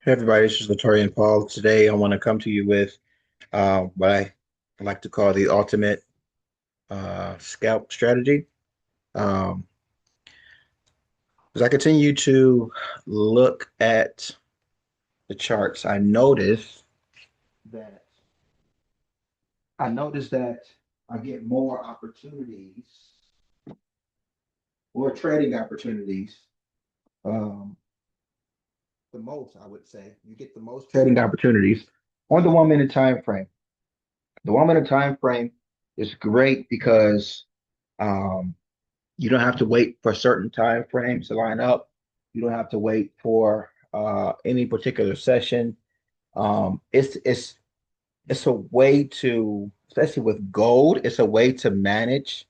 Hey everybody, this is Latorian Paul. Today I want to come to you with what I like to call the ultimate scalp strategy. Um, as I continue to look at the charts, that I notice that I get more opportunities, more trading opportunities. Um, the most, I would say, you get the most trading opportunities on the 1 minute time frame. The 1 minute time frame is great because um, you don't have to wait for certain time frames to line up. You don't have to wait for any particular session. It's a way to, especially with gold, it's a way to manage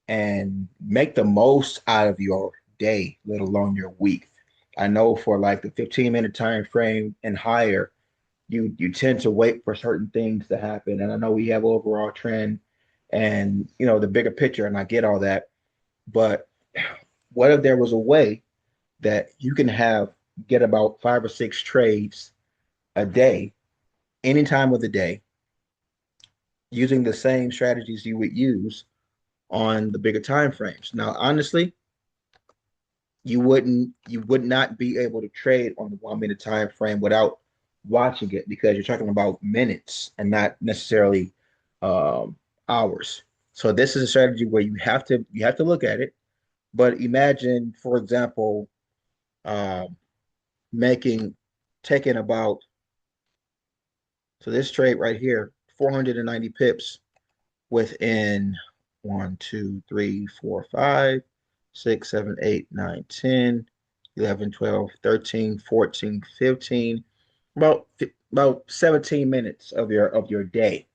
and make the most out of your day, let alone your week. I know for like the 15-minute time frame and higher, you tend to wait for certain things to happen. And I know we have overall trend and the bigger picture, and I get all that. But what if there was a way that you can get about 5 or 6 trades a day, any time of the day, using the same strategies you would use on the bigger time frames? Now, honestly, you would not be able to trade on the 1 minute time frame without watching it because you're talking about minutes and not necessarily um, hours. So this is a strategy where you have to look at it. But imagine, for example, um, making taking about so this trade right here, 490 pips within 1, 2, 3, 4, 5, 6, 7, 8, 9, 10, 11, 12, 13, 14, 15, about 17 minutes of your day.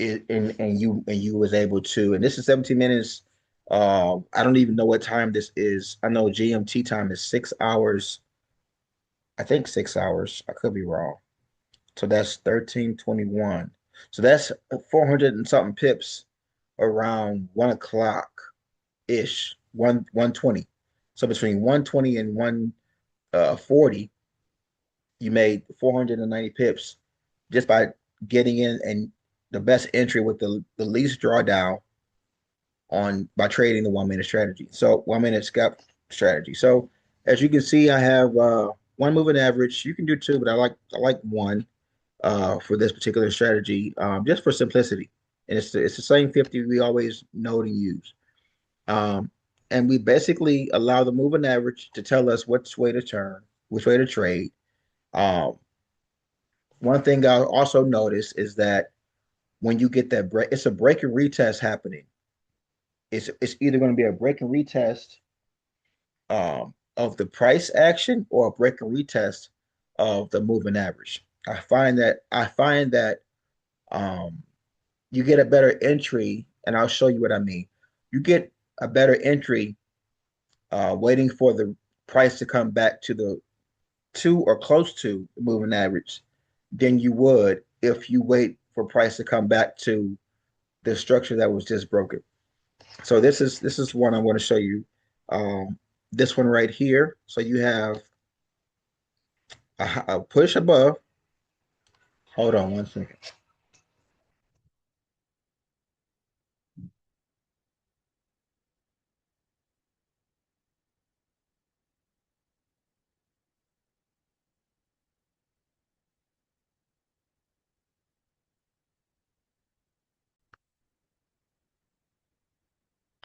And you was able to, and this is 17 minutes. I don't even know what time this is. I know GMT time is 6 hours. I think 6 hours. I could be wrong. So that's 1321. So that's 400 and something pips around 1 o'clock ish, 120. So between 120 and 140, you made 490 pips just by getting in and the best entry with the least drawdown on by trading the 1 minute strategy. So 1 minute scalp strategy. So as you can see, I have one moving average. You can do two, but I like one for this particular strategy, just for simplicity. And it's the same 50 we always know to use. Um, and we basically allow the moving average to tell us which way to turn, which way to trade. Um, One thing I also notice is that when you get that break, it's a break and retest happening. It's either going to be a break and retest of the price action or a break and retest of the moving average. I find that um, you get a better entry, and I'll show you what I mean. You get a better entry waiting for the price to come back to the to or close to the moving average than you would if you wait for price to come back to the structure that was just broken. So this is one I want to show you. Um, this one right here. So you have a push above. Hold on 1 second.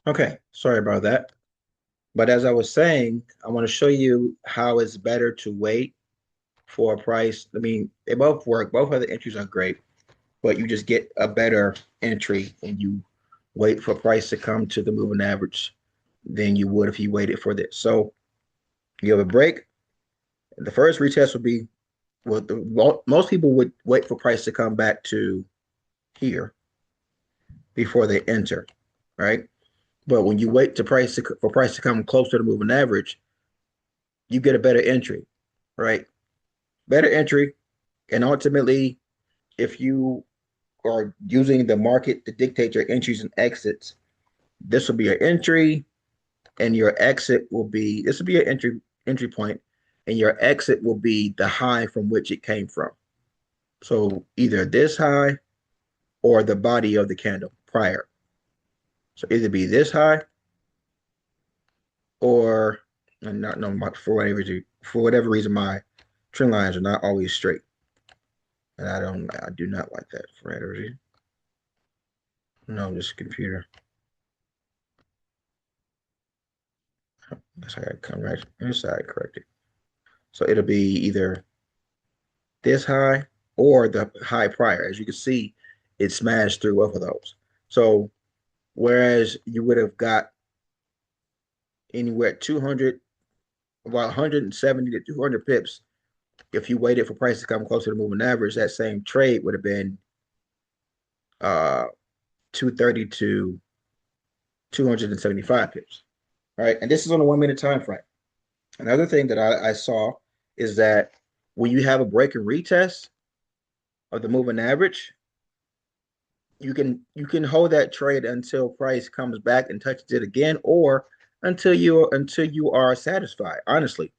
Okay, sorry about that. But as I was saying, I want to show you how it's better to wait for a price. I mean, they both work. Both of the entries are great, but you just get a better entry and you wait for price to come to the moving average than you would if you waited for this. So you have a break. The first retest would be most people would wait for price to come back to here before they enter, right? But when you wait for price to come close to the moving average, you get a better entry, right? Better entry, and ultimately, if you are using the market to dictate your entries and exits, this will be your entry, and your exit will be this will be your entry point, and your exit will be the high from which it came from. So either this high or the body of the candle prior. So either be this high or and not no for whatever reason my trend lines are not always straight. And I do not like that for whatever reason. No, this computer. That's how I come right inside correct it. So it'll be either this high or the high prior. As you can see, it smashed through both of those. So whereas you would have got anywhere 200, about 170 to 200 pips if you waited for prices to come closer to moving average, that same trade would have been 230 to 275 pips. All right. And this is on a 1 minute time frame. Another thing that I saw is that when you have a break and retest of the moving average, you can hold that trade until price comes back and touches it again, or until you are satisfied, honestly.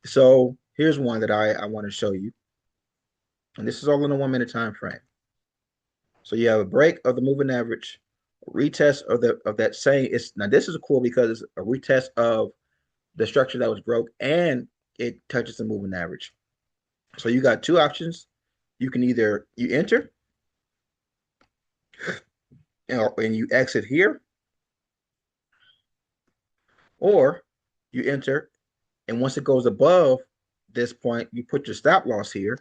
So here's one that I want to show you. And this is all in a 1 minute time frame. So you have a break of the moving average, a retest of that same. It's now this is cool because it's a retest of the structure that was broke and it touches the moving average. So you got two options. You can either you enter and you exit here, or you enter and once it goes above this point, you put your stop loss here.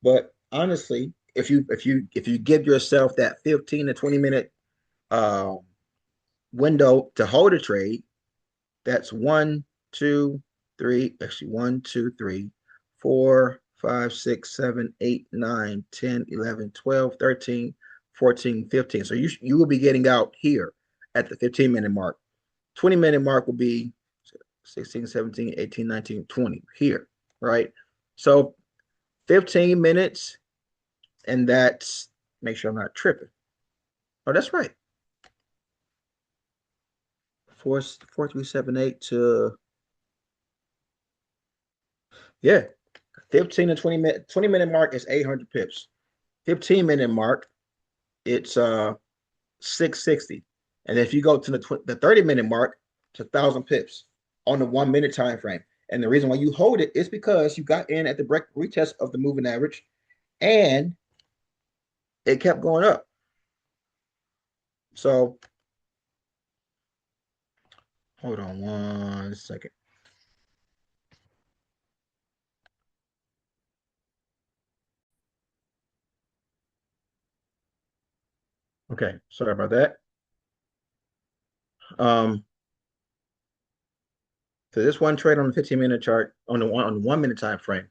But honestly, if you give yourself that 15 to 20 minute uh, window to hold a trade, that's one, two, three, actually one, two, three, four, five, six, seven, eight, 9, 10, 11, 12, 13, 14, 15. So you will be getting out here at the 15-minute mark. 20-minute mark will be 16, 17, 18, 19, 20 here, right? So 15 minutes, and that's make sure I'm not tripping. Oh, that's right. 4378 to yeah, 15 to 20-minute mark is 800 pips. 15-minute mark, it's 660. And if you go to the 30-minute mark, it's 1,000 pips on the 1 minute time frame. And the reason why you hold it is because you got in at the break retest of the moving average and it kept going up. So hold on 1 second. Okay, sorry about that. Um, so this one trade on the 15-minute chart on the 1 minute time frame,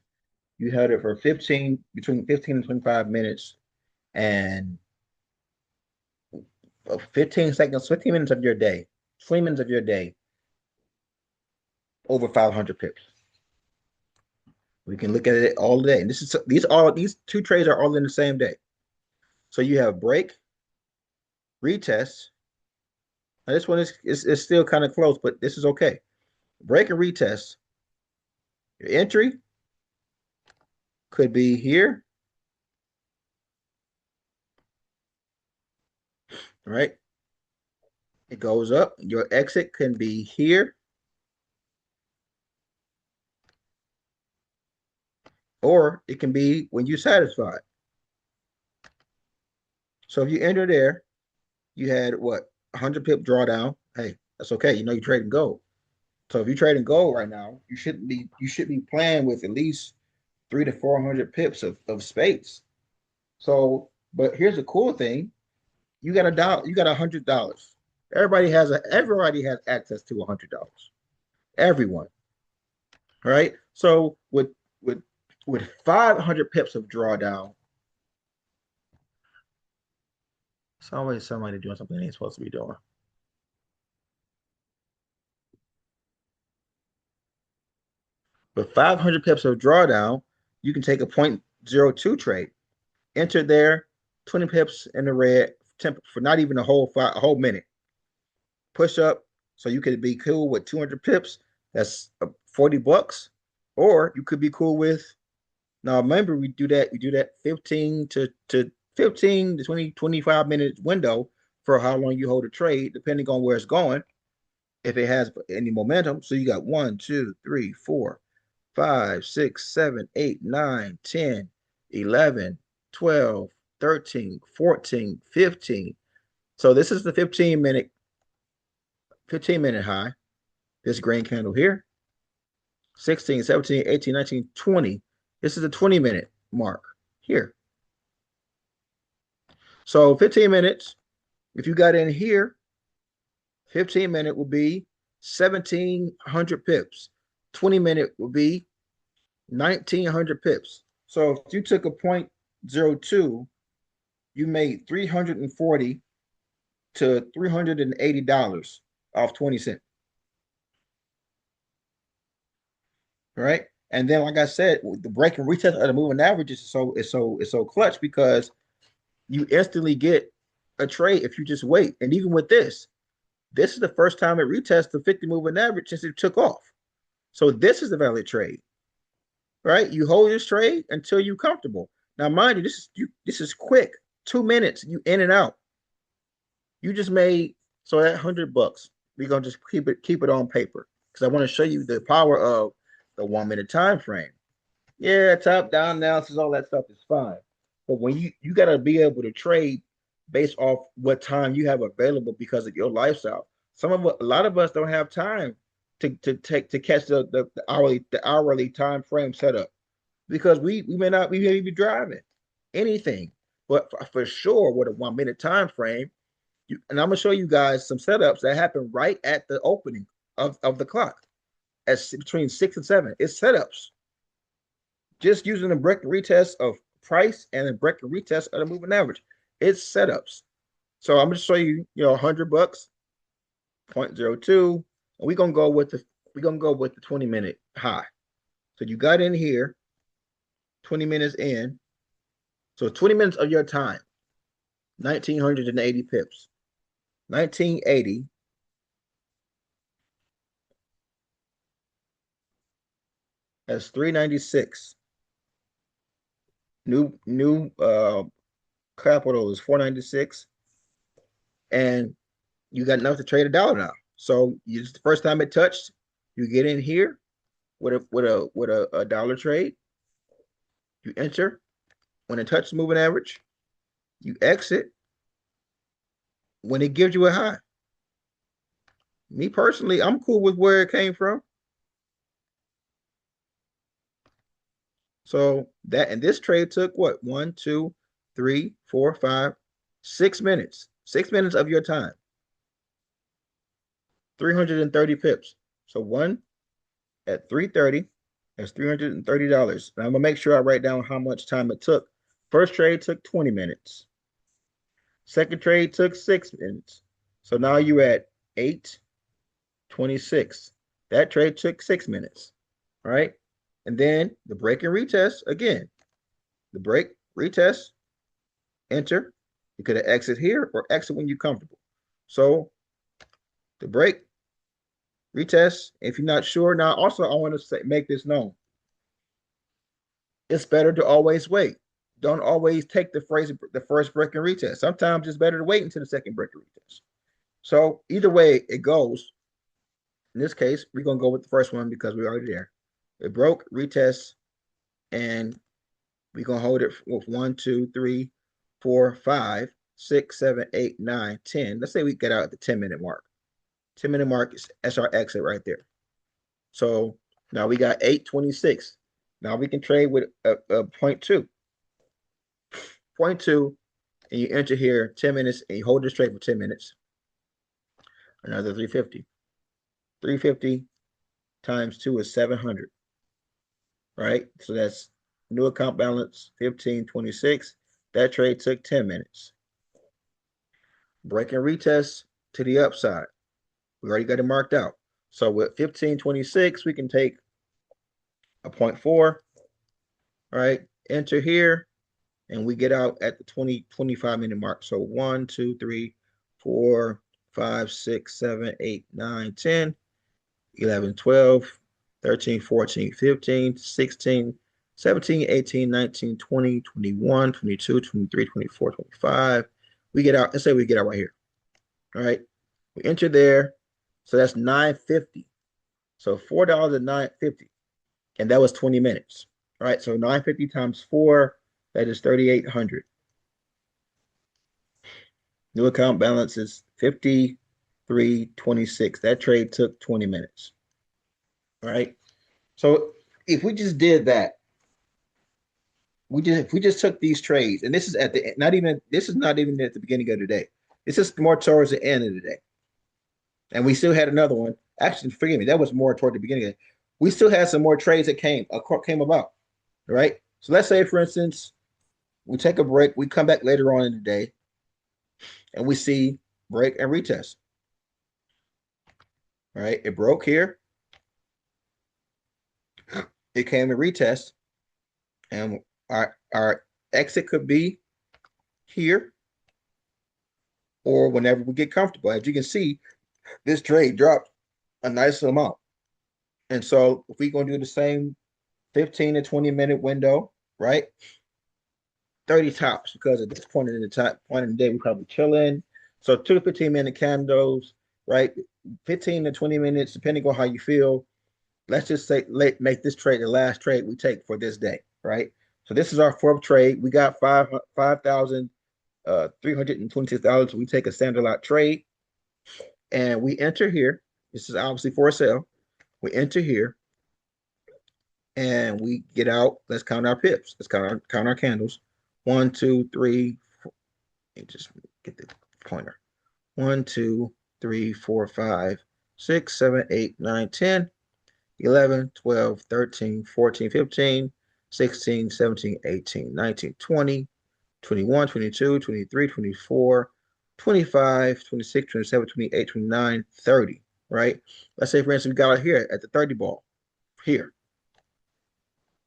you had it for 15 between 15 and 25 minutes and 15 seconds, 15 minutes of your day, 20 minutes of your day, over 500 pips. We can look at it all day. And these two trades are all in the same day. So you have break, retest. Now this one is still kind of close, but this is okay. Break and retest. Your entry could be here, right? It goes up. Your exit can be here, or it can be when you're satisfied. So if you enter there, you had what 100 pip drawdown. Hey, that's okay. You know you're trading gold. So if you're trading gold right now, you should be playing with at least 300 to 400 pips of space. So, but here's the cool thing: you got $1, you got $100. Everybody has access to $100. Everyone, right? So with with 500 pips of drawdown, it's always somebody doing something they ain't supposed to be doing. With 500 pips of drawdown, you can take a 0.02 trade, enter there, 20 pips in the red, for not even a whole minute. Push up, so you could be cool with 200 pips. That's $40. Or you could be cool with, now remember we do that 15 to 20, 25 minute window for how long you hold a trade, depending on where it's going, if it has any momentum. So you got 1, 2, 3, 4, 5, 6, 7, 8, 9, 10, 11, 12, 13, 14, 15. So this is the 15 minute high. This green candle here, 16, 17, 18, 19, 20. This is the 20-minute mark here. So 15 minutes, if you got in here, 15-minute will be 1,700 pips. 20-minute will be 1,900 pips. So if you took a 0.02, you made 340 to $380 off 20 cents. Right? And then, like I said, the break and retest of the moving averages is so clutch because you instantly get a trade if you just wait. And even with this is the first time it retests the 50 moving average since it took off. So this is a valid trade, right? You hold this trade until you're comfortable. Now, mind you, this is quick. 2 minutes, you in and out. You just made, so that $100. We're gonna just keep it on paper because I want to show you the power of the 1 minute time frame. Yeah, top down analysis, all that stuff is fine. But when you gotta be able to trade based off what time you have available because of your lifestyle. A lot of us don't have time to catch the hourly time frame setup because we may be driving anything. But for sure, with a 1 minute time frame, and I'm gonna show you guys some setups that happen right at the opening of the clock at between 6 and 7. It's setups just using the break and retest of price and the break and retest of the moving average. It's setups. So I'm gonna show you, $100, 0.02, and we're gonna go with the 20-minute high. So you got in here, 20 minutes in. So 20 minutes of your time, 1,980 pips. 1980 as 396. New capital is 496, and you got enough to trade $1 now. So it's the first time it touched, you get in here with a dollar trade. You enter when it touches moving average. You exit when it gives you a high. Me personally, I'm cool with where it came from. So that, and this trade took what? 1, 2, 3, 4, 5, 6 minutes. 6 minutes of your time. 330 pips. So one at 330, that's $330. And I'm gonna make sure I write down how much time it took. First trade took 20 minutes. Second trade took 6 minutes. So now you're at 8:26. That trade took 6 minutes. Right? And then the break and retest again. The break, retest, enter. You could have exit here or exit when you're comfortable. So the break, retest. If you're not sure, now also I want to make this known. It's better to always wait. Don't always take the first break and retest. Sometimes it's better to wait until the second break and retest. So either way it goes, in this case, we're gonna go with the first one because we're already there. It broke, retest, and we're gonna hold it with 1, 2, 3, 4, 5, 6, 7, 8, 9, 10. Let's say we get out at the 10-minute mark. 10-minute mark is our exit right there. So now we got 8:26. Now we can trade with a 0.2. 0.2, and you enter here 10 minutes and you hold this trade for 10 minutes. Another 350. 350 times 2 is 700. Right? So that's new account balance 1526. That trade took 10 minutes. Break and retest to the upside. We already got it marked out. So with 1526, we can take a 0.4, right? Enter here, and we get out at the 25-minute mark. So 1, 2, 3, 4, 5, 6, 7, 8, 9, 10, 11, 12, 13, 14, 15, 16, 17, 18, 19, 20, 21, 22, 23, 24, 25. We get out, let's say we get out right here. All right. We enter there. So that's 950. So $4 at 950. And that was 20 minutes. All right. So 950 times four, that is 3,800. New account balance is 53.26. That trade took 20 minutes. All right. So if we just did that, if we just took these trades, and this is at the not even this is not even at the beginning of the day. This is more towards the end of the day. And we still had another one. Actually, forgive me, that was more toward the beginning of it. We still had some more trades that came about. Right. So let's say, for instance, we take a break, we come back later on in the day, and we see break and retest. Right. It broke here. It came and retest. And our exit could be here or whenever we get comfortable. As you can see, this trade dropped a nice amount. And so if we're going to do the same 15 to 20-minute window, right? 30 tops, because at this point in the day, we're probably chilling. So 2 to 15-minute candles, right? 15 to 20 minutes, depending on how you feel. Let's just say make this trade the last trade we take for this day, right? So this is our fourth trade. We got $5,326. We take a standard lot trade and we enter here. This is obviously for sale. We enter here and we get out. Let's count our pips. Let's count our candles. 1, 2, 3, 4. Let me just get the pointer. 1, 2, 3, 4, 5, 6, 7, 8, 9, 10, 11, 12, 13, 14, 15, 16, 17, 18, 19, 20, 21, 22, 23, 24, 25, 26, 27, 28, 29, 30, right? Let's say, for instance, we got it here at the 30 ball here.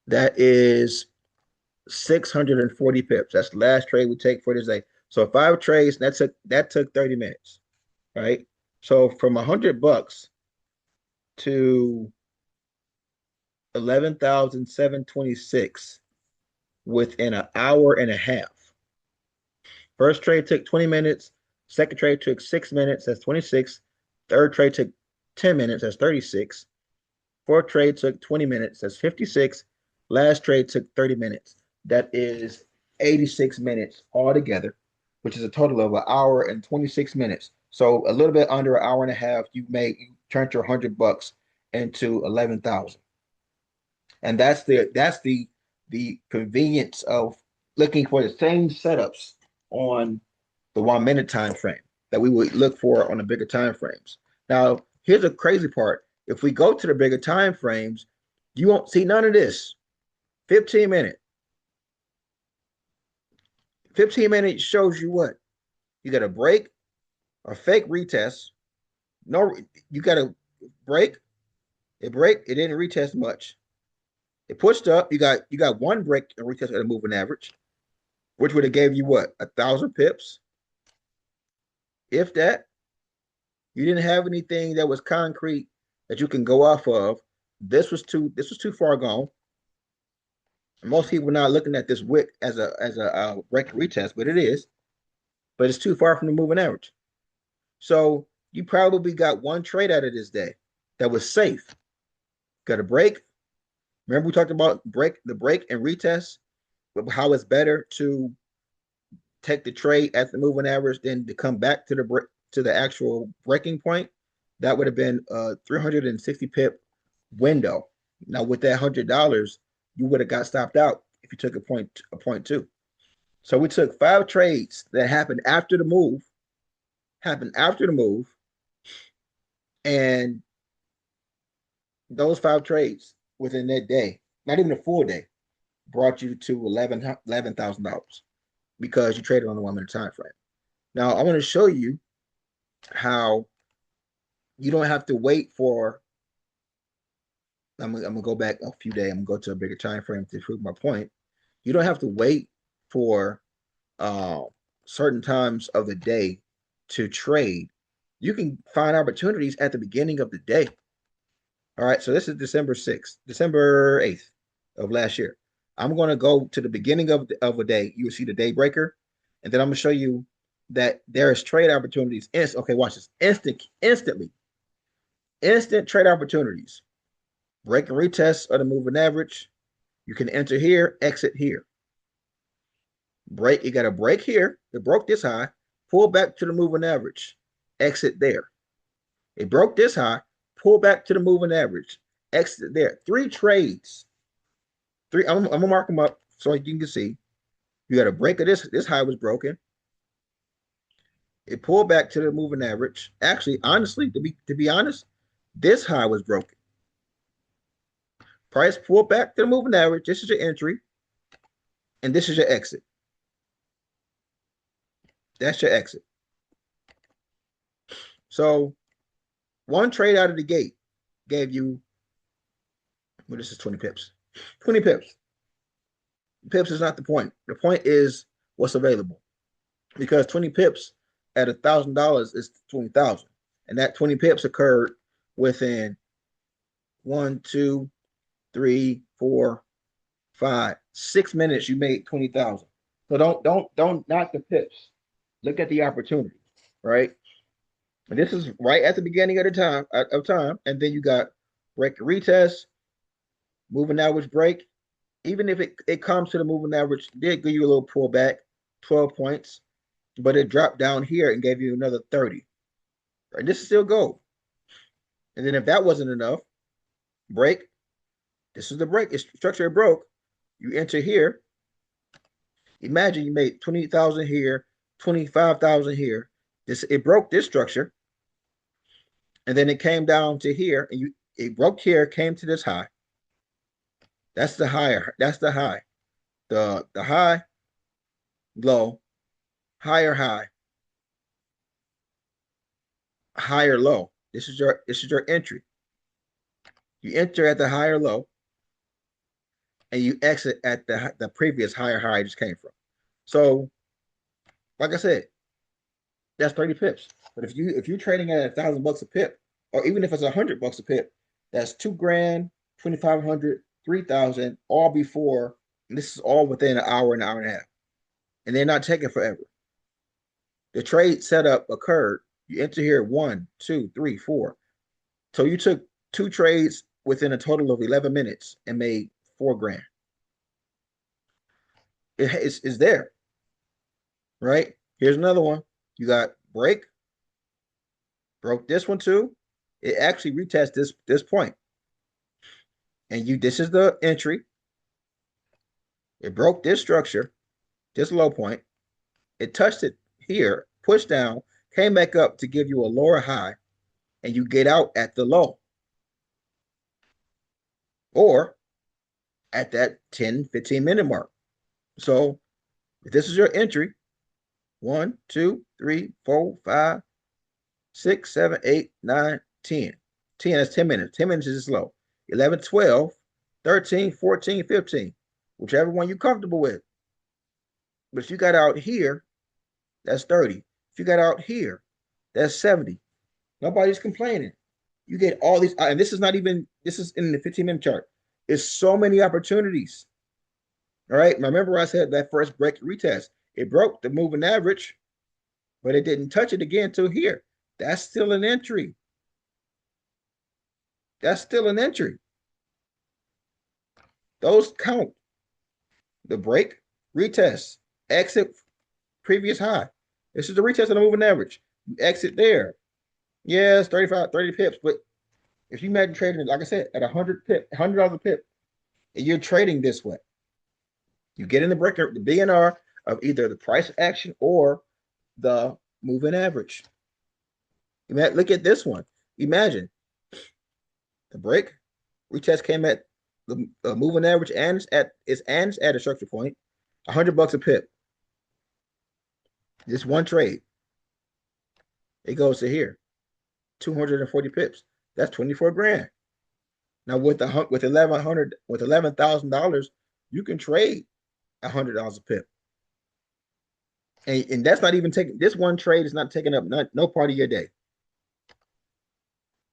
That is 640 pips. That's the last trade we take for this day. So 5 trades, that took 30 minutes, right? So from $100 to 11,726 within an hour and a half. First trade took 20 minutes. Second trade took 6 minutes. That's 26. Third trade took 10 minutes. That's 36. Fourth trade took 20 minutes. That's 56. Last trade took 30 minutes. That is 86 minutes altogether, which is a total of an hour and 26 minutes. So a little bit under an hour and a half, you turned your $100 into 11,000. And that's the convenience of looking for the same setups on the 1 minute time frame that we would look for on the bigger time frames. Now, here's the crazy part. If we go to the bigger time frames, you won't see none of this. 15 minute. 15 minutes shows you what? You got a break, a fake retest. No, you got a break. It didn't retest much. It pushed up. You got one break and retest at a moving average, which would have gave you what? 1,000 pips. If that. You didn't have anything that was concrete that you can go off of. This was too far gone. And most people are not looking at this wick as a break retest, but it is. But it's too far from the moving average. So you probably got one trade out of this day that was safe. Got a break. Remember we talked about the break and retest, how it's better to take the trade at the moving average than to come back to the actual breaking point. That would have been a 360 pip window. Now with that $100, you would have got stopped out if you took a point two. So we took 5 trades that happened after the move, and those 5 trades within that day, not even a full day, brought you to $11,000 because you traded on the 1 minute time frame. Now I want to show you how you don't have to wait for. I'm gonna go back a few days. I'm gonna go to a bigger time frame to prove my point. You don't have to wait for certain times of the day to trade. You can find opportunities at the beginning of the day. All right, so this is December 6th, December 8th of last year. I'm going to go to the beginning of a day. You will see the day breaker, and then I'm going to show you that there is trade opportunities. Okay, watch this. Instant trade opportunities. Break and retest of the moving average. You can enter here, exit here. Break, you got to break here. It broke this high, pull back to the moving average, exit there. It broke this high, pull back to the moving average, exit there. Three trades. Three. I'm gonna mark them up so you can see. You got a break of this. This high was broken. It pulled back to the moving average. Actually, honestly, to be honest, this high was broken. Price pulled back to the moving average. This is your entry, and this is your exit. That's your exit. So one trade out of the gate gave you, well, this is 20 pips. 20 pips. Pips is not the point. The point is what's available. Because 20 pips at $1,000 is 20,000. And that 20 pips occurred within 1, 2, 3, 4, 5, 6 minutes. You made 20,000. So don't knock the pips. Look at the opportunity, right? And this is right at the beginning of time, and then you got break retest, moving average break. Even if it comes to the moving average, it did give you a little pullback, 12 points, but it dropped down here and gave you another 30. Right? This is still gold. And then if that wasn't enough, break. This is the break. It's structure it broke. You enter here. Imagine you made 20,000 here, 25,000 here. It broke this structure. And then it came down to here, and it broke here, came to this high. That's the higher. That's the high. The high, low, higher high, higher low. This is your entry. You enter at the higher low, and you exit at the previous higher high I just came from. So, like I said, that's 30 pips. But if you're trading at $1,000 a pip, or even if it's $100 a pip, that's 2 grand, 2,500, 3,000, all before. And this is all within an hour and a half, and they're not taking forever. The trade setup occurred. You enter here 1, 2, 3, 4. So you took 2 trades within a total of 11 minutes and made 4 grand. It's there, right? Here's another one. You got break, broke this one too. It actually retests this point, and this is the entry. It broke this structure, this low point. It touched it here, pushed down, came back up to give you a lower high, and you get out at the low or at that 10, 15-minute mark. So if this is your entry, 1, 2, 3, 4, 5, 6, 7, 8, 9, 10. 10 is 10 minutes. 10 minutes is slow. 11, 12, 13, 14, 15, whichever one you're comfortable with. But if you got out here, that's 30. If you got out here, that's 70. Nobody's complaining. You get all these, and this is in the 15-minute chart. It's so many opportunities. All right. Remember, I said that first break retest. It broke the moving average, but it didn't touch it again till here. That's still an entry. That's still an entry. Those count. The break, retest, exit, previous high. This is the retest of the moving average. You exit there. Yes, 35, 30 pips. But if you imagine trading, like I said, at $100 a pip, and you're trading this way, you get in the breaker, the BNR of either the price action or the moving average. Look at this one. Imagine the break, retest came at the moving average and it's at a structure point, $100 a pip. This one trade, it goes to here, 240 pips. That's 24 grand. Now with $11,000, you can trade $100 a pip, and that's not even taking. This one trade is not taking up no part of your day.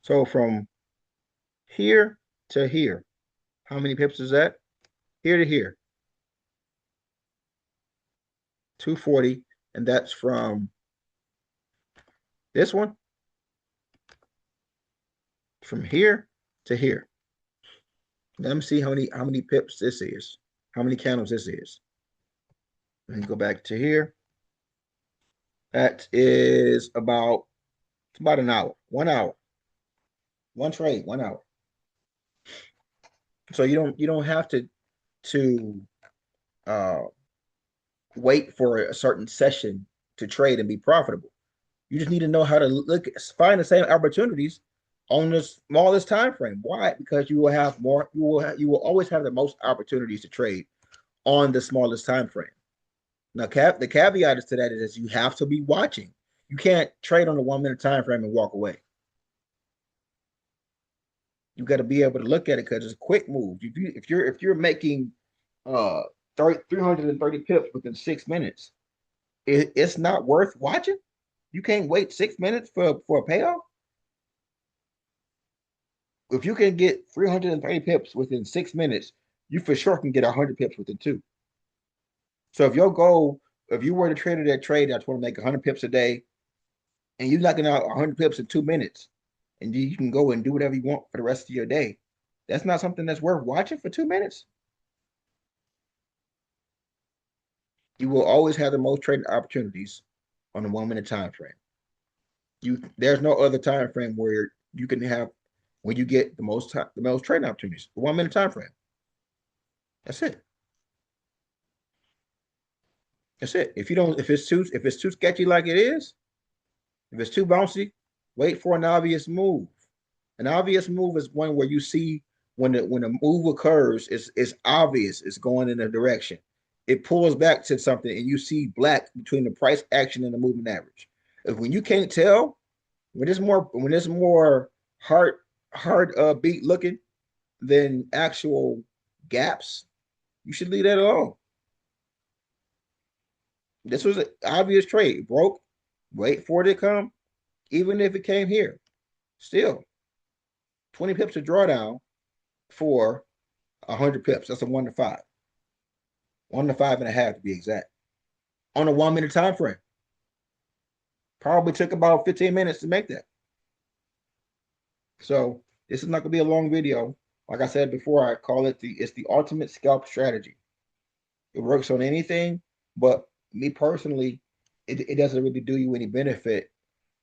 So from Here to here. How many pips is that? Here to here. 240. And that's from this one, from here to here. Let me see how many pips this is. How many candles this is. Let me go back to here. That is about an hour. 1 hour. One trade, 1 hour. So you don't have to uh wait for a certain session to trade and be profitable. You just need to know how to find the same opportunities on the smallest time frame. Why? Because you will have more. You will always have the most opportunities to trade on the smallest time frame. Now, the caveat is to that is you have to be watching. You can't trade on a 1 minute time frame and walk away. You got to be able to look at it because it's a quick move. If you're making 330 pips within 6 minutes, it's not worth watching. You can't wait 6 minutes for a payoff. If you can get 330 pips within 6 minutes, you for sure can get 100 pips within two. So if your goal, if you were to trader that trade, that's want to make 100 pips a day, and you're knocking out 100 pips in 2 minutes, and you can go and do whatever you want for the rest of your day, that's not something that's worth watching for 2 minutes. You will always have the most trading opportunities on a 1 minute time frame. There's no other time frame where you can have when you get the most trading opportunities. The 1 minute time frame. That's it. That's it. If it's too sketchy like it is, if it's too bouncy, wait for an obvious move. An obvious move is one where you see when a move occurs, it's obvious it's going in a direction. It pulls back to something and you see black between the price action and the moving average. If when you can't tell, when it's more hard beat looking than actual gaps, you should leave that alone. This was an obvious trade. It broke, wait for it to come, even if it came here. Still, 20 pips of drawdown for 100 pips. That's a 1 to 5. 1 to 5.5 to be exact. On a 1 minute time frame. Probably took about 15 minutes to make that. So this is not gonna be a long video. Like I said before, I call it it's the ultimate scalp strategy. It works on anything, but me personally, it doesn't really do you any benefit.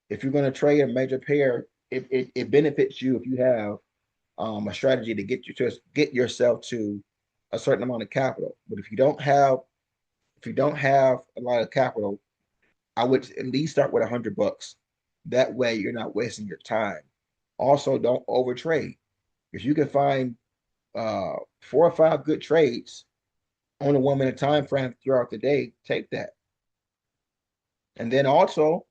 If you're gonna trade a major pair, it benefits you if you have a strategy to get yourself to a certain amount of capital. But if you don't have a lot of capital, I would at least start with $100. That way, you're not wasting your time. Also, don't overtrade. If you can find 4 or 5 good trades on a 1 minute time frame throughout the day, take that. And then also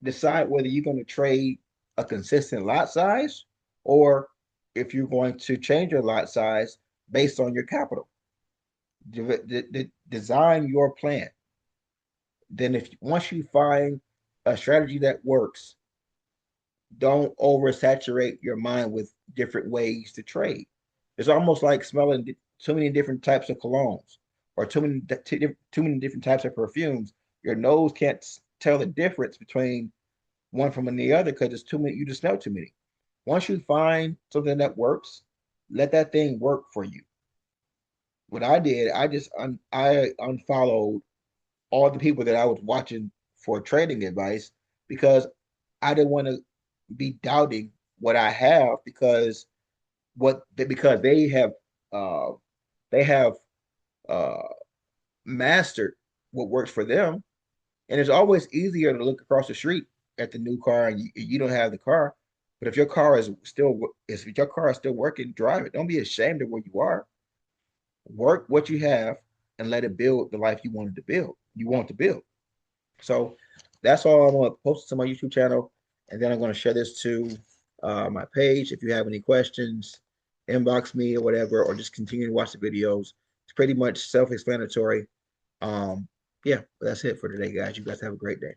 decide whether you're going to trade a consistent lot size or if you're going to change your lot size based on your capital. Design your plan. Then if once you find a strategy that works, don't oversaturate your mind with different ways to trade. It's almost like smelling too many different types of colognes or too many different types of perfumes. Your nose can't tell the difference between one from the other because it's too many. You just smell too many. Once you find something that works, let that thing work for you. What I did, I unfollowed all the people that I was watching for trading advice because I didn't want to be doubting what I have because uh they have uh mastered what works for them. And it's always easier to look across the street at the new car and you don't have the car. But if your car is still working, drive it. Don't be ashamed of where you are. Work what you have and let it build the life you wanted to build. You want to build. So that's all I'm going to post to my YouTube channel, and then I'm going to share this to my page. If you have any questions, inbox me or whatever, or just continue to watch the videos. It's pretty much self-explanatory. Yeah, but that's it for today, guys. You guys have a great day.